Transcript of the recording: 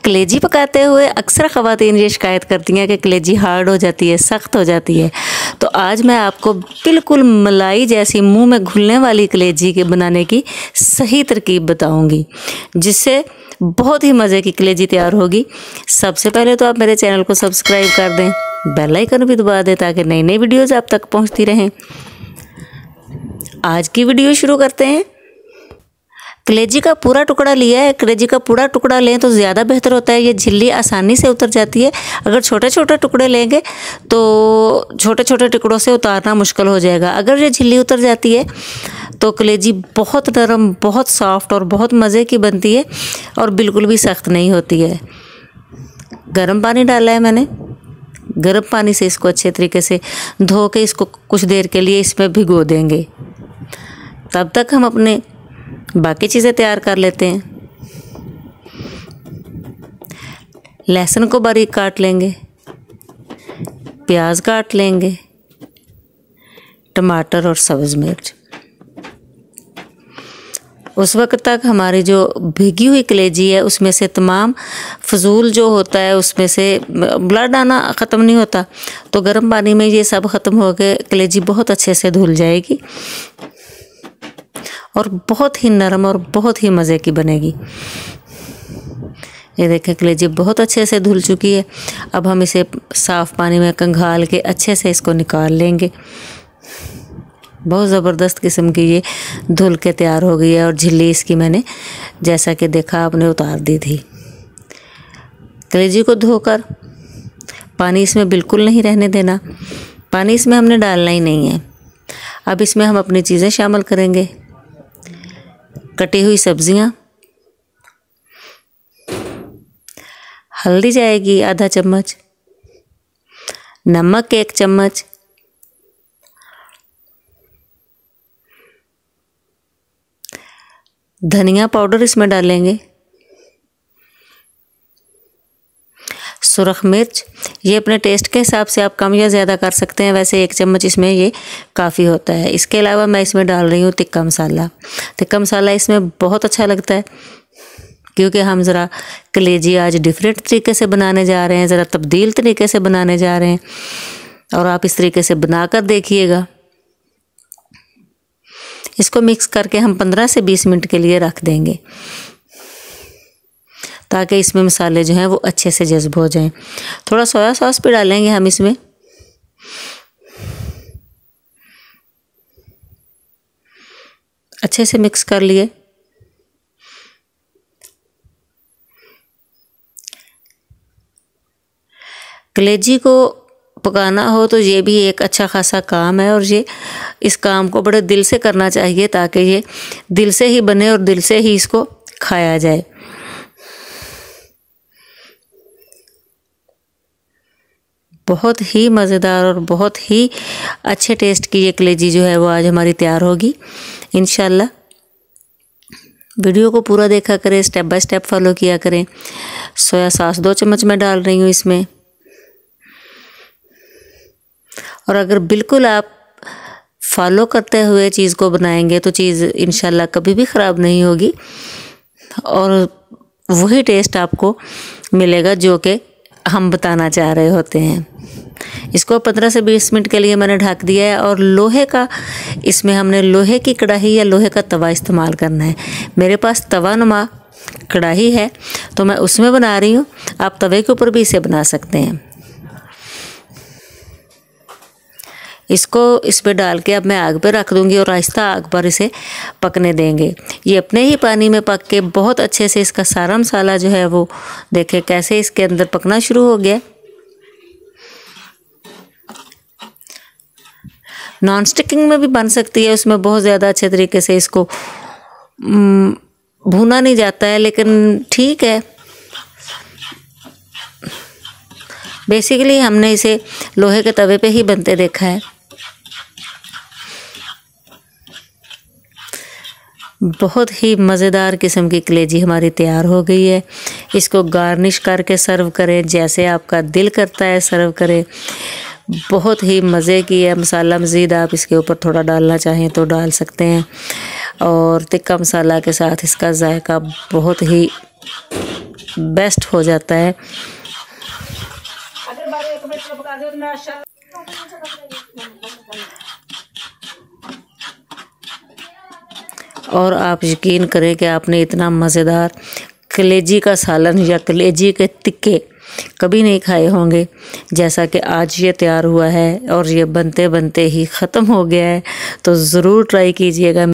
कलेजी पकाते हुए अक्सर ख़वातीन ये शिकायत करती हैं कि कलेजी हार्ड हो जाती है, सख्त हो जाती है। तो आज मैं आपको बिल्कुल मलाई जैसी मुंह में घुलने वाली कलेजी के बनाने की सही तरकीब बताऊंगी, जिससे बहुत ही मज़े की कलेजी तैयार होगी। सबसे पहले तो आप मेरे चैनल को सब्सक्राइब कर दें, बेल आइकन भी दबा दें ताकि नई नई वीडियोज़ आप तक पहुंचती रहें। आज की वीडियो शुरू करते हैं। कलेजी का पूरा टुकड़ा लिया है। कलेजी का पूरा टुकड़ा लें तो ज़्यादा बेहतर होता है, ये झिल्ली आसानी से उतर जाती है। अगर छोटे छोटे टुकड़े लेंगे तो छोटे छोटे टुकड़ों से उतारना मुश्किल हो जाएगा। अगर ये झिल्ली उतर जाती है तो कलेजी बहुत नरम, बहुत सॉफ्ट और बहुत मज़े की बनती है और बिल्कुल भी सख्त नहीं होती है। गर्म पानी डाला है मैंने। गर्म पानी से इसको अच्छे तरीके से धो के इसको कुछ देर के लिए इसमें भिगो देंगे। तब तक हम अपने बाकी चीज़ें तैयार कर लेते हैं। लहसुन को बारीक काट लेंगे, प्याज काट लेंगे, टमाटर और सब्ज़ मिर्च। उस वक्त तक हमारी जो भीगी हुई कलेजी है उसमें से तमाम फजूल जो होता है उसमें से ब्लड आना ख़त्म नहीं होता, तो गर्म पानी में ये सब ख़त्म हो के कलेजी बहुत अच्छे से धुल जाएगी और बहुत ही नरम और बहुत ही मज़े की बनेगी। ये देखें कलेजी बहुत अच्छे से धुल चुकी है। अब हम इसे साफ़ पानी में कंघाल के अच्छे से इसको निकाल लेंगे। बहुत ज़बरदस्त किस्म की ये धुल के तैयार हो गई है और झिल्ली इसकी मैंने जैसा कि देखा आपने उतार दी थी। कलेजी को धोकर पानी इसमें बिल्कुल नहीं रहने देना, पानी इसमें हमने डालना ही नहीं है। अब इसमें हम अपनी चीज़ें शामिल करेंगे। कटी हुई सब्जियां, हल्दी जाएगी आधा चम्मच, नमक 1 चम्मच, धनिया पाउडर इसमें डालेंगे, सुरख मिर्च, ये अपने टेस्ट के हिसाब से आप कम या ज़्यादा कर सकते हैं, वैसे 1 चम्मच इसमें ये काफ़ी होता है। इसके अलावा मैं इसमें डाल रही हूँ तिक्का मसाला। तिक्का मसाला इसमें बहुत अच्छा लगता है क्योंकि हम ज़रा कलेजी आज डिफरेंट तरीके से बनाने जा रहे हैं, ज़रा तब्दील तरीके से बनाने जा रहे हैं और आप इस तरीके से बनाकर देखिएगा। इसको मिक्स करके हम 15 से 20 मिनट के लिए रख देंगे ताकि इसमें मसाले जो हैं वो अच्छे से जज़्ब हो जाएं। थोड़ा सोया सॉस भी डालेंगे हम इसमें। अच्छे से मिक्स कर लिए। कलेजी को पकाना हो तो ये भी एक अच्छा खासा काम है और ये इस काम को बड़े दिल से करना चाहिए ताकि ये दिल से ही बने और दिल से ही इसको खाया जाए। बहुत ही मज़ेदार और बहुत ही अच्छे टेस्ट की ये कलेजी जो है वो आज हमारी तैयार होगी इंशाल्लाह। वीडियो को पूरा देखा करें, स्टेप बाय स्टेप फॉलो किया करें। सोया सॉस 2 चम्मच मैं डाल रही हूँ इसमें। और अगर बिल्कुल आप फॉलो करते हुए चीज़ को बनाएंगे तो चीज़ इंशाल्लाह कभी भी ख़राब नहीं होगी और वही टेस्ट आपको मिलेगा जो कि हम बताना चाह रहे होते हैं। इसको 15 से 20 मिनट के लिए मैंने ढक दिया है और लोहे का, इसमें हमने लोहे की कढ़ाई या लोहे का तवा इस्तेमाल करना है। मेरे पास तवा नुमा कढ़ाई है तो मैं उसमें बना रही हूँ, आप तवे के ऊपर भी इसे बना सकते हैं। इसको इस पे डाल के अब मैं आग पे रख दूंगी और आहिस्ता आग पर इसे पकने देंगे। ये अपने ही पानी में पक के बहुत अच्छे से इसका सारा मसाला जो है वो देखे कैसे इसके अंदर पकना शुरू हो गया। नॉन स्टिकिंग में भी बन सकती है, उसमें बहुत ज़्यादा अच्छे तरीके से इसको भुना नहीं जाता है, लेकिन ठीक है। बेसिकली हमने इसे लोहे के तवे पे ही बनते देखा है। बहुत ही मज़ेदार किस्म की कलेजी हमारी तैयार हो गई है। इसको गार्निश करके सर्व करें, जैसे आपका दिल करता है सर्व करें। बहुत ही मज़े की है। मसाला मज़ीद आप इसके ऊपर थोड़ा डालना चाहें तो डाल सकते हैं और तिक्का मसाला के साथ इसका जायका बहुत ही बेस्ट हो जाता है। और आप यकीन करें कि आपने इतना मज़ेदार कलेजी का सालन या कलेजी के टिक्के कभी नहीं खाए होंगे जैसा कि आज ये तैयार हुआ है, और ये बनते बनते ही ख़त्म हो गया है। तो ज़रूर ट्राई कीजिएगा।